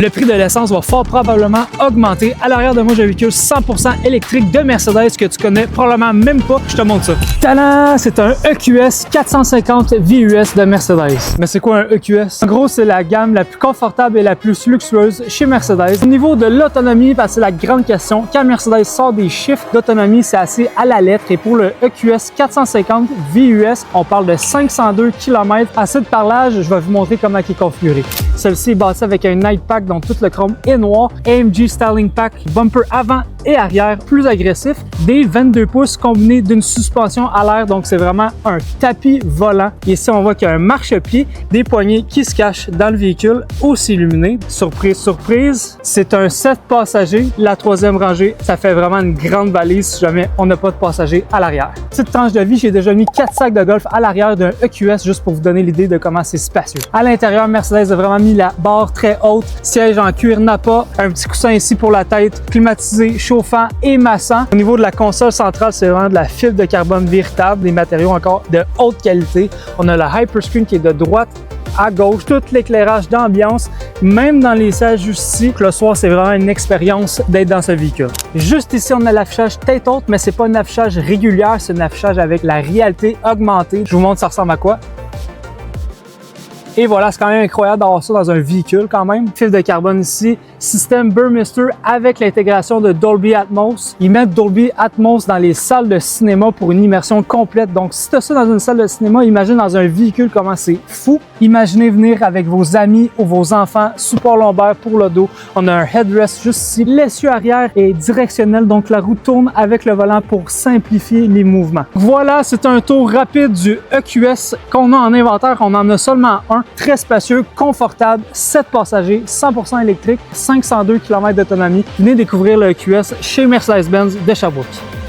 Le prix de l'essence va fort probablement augmenter. À l'arrière de moi, j'ai un véhicule 100% électrique de Mercedes que tu connais probablement même pas. Je te montre ça. Tadam! C'est un EQS 450 VUS de Mercedes. Mais c'est quoi un EQS? En gros, c'est la gamme la plus confortable et la plus luxueuse chez Mercedes. Au niveau de l'autonomie, parce que c'est la grande question, quand Mercedes sort des chiffres d'autonomie, c'est assez à la lettre. Et pour le EQS 450 VUS, on parle de 502 km. Assez de parlage, je vais vous montrer comment il est configuré. Celui-ci est bâti avec un Night Pack dont tout le chrome est noir, AMG Styling Pack, bumper avant et arrière plus agressif, des 22 pouces combinés d'une suspension à l'air, donc c'est vraiment un tapis volant. Ici, on voit qu'il y a un marchepied, des poignées qui se cachent dans le véhicule, aussi illuminé. Surprise, surprise, c'est un 7 passagers. La troisième rangée, ça fait vraiment une grande valise si jamais on n'a pas de passagers à l'arrière. Petite tranche de vie, j'ai déjà mis 4 sacs de golf à l'arrière d'un EQS juste pour vous donner l'idée de comment c'est spacieux. À l'intérieur, Mercedes a vraiment mis la barre très haute, siège en cuir Nappa, un petit coussin ici pour la tête, climatisé, chauffant et massant. Au niveau de la console centrale, c'est vraiment de la fibre de carbone véritable, des matériaux encore de haute qualité. On a le Hyperscreen qui est de droite à gauche, tout l'éclairage d'ambiance, même dans les sièges juste ici. Le soir, c'est vraiment une expérience d'être dans ce véhicule. Juste ici, on a l'affichage tête haute, mais c'est pas un affichage régulier, c'est un affichage avec la réalité augmentée. Je vous montre ça ressemble à quoi. Et voilà, c'est quand même incroyable d'avoir ça dans un véhicule quand même. Fibre de carbone ici, système Burmester avec l'intégration de Dolby Atmos. Ils mettent Dolby Atmos dans les salles de cinéma pour une immersion complète. Donc si tu as ça dans une salle de cinéma, imagine dans un véhicule comment c'est fou. Imaginez venir avec vos amis ou vos enfants, support lombaire pour le dos. On a un headrest juste ici. L'essieu arrière est directionnel, donc la roue tourne avec le volant pour simplifier les mouvements. Voilà, c'est un tour rapide du EQS qu'on a en inventaire. On en a seulement un. Très spacieux, confortable, 7 passagers, 100% électrique, 502 km d'autonomie. Venez découvrir le EQS chez Mercedes-Benz de Sherbrooke.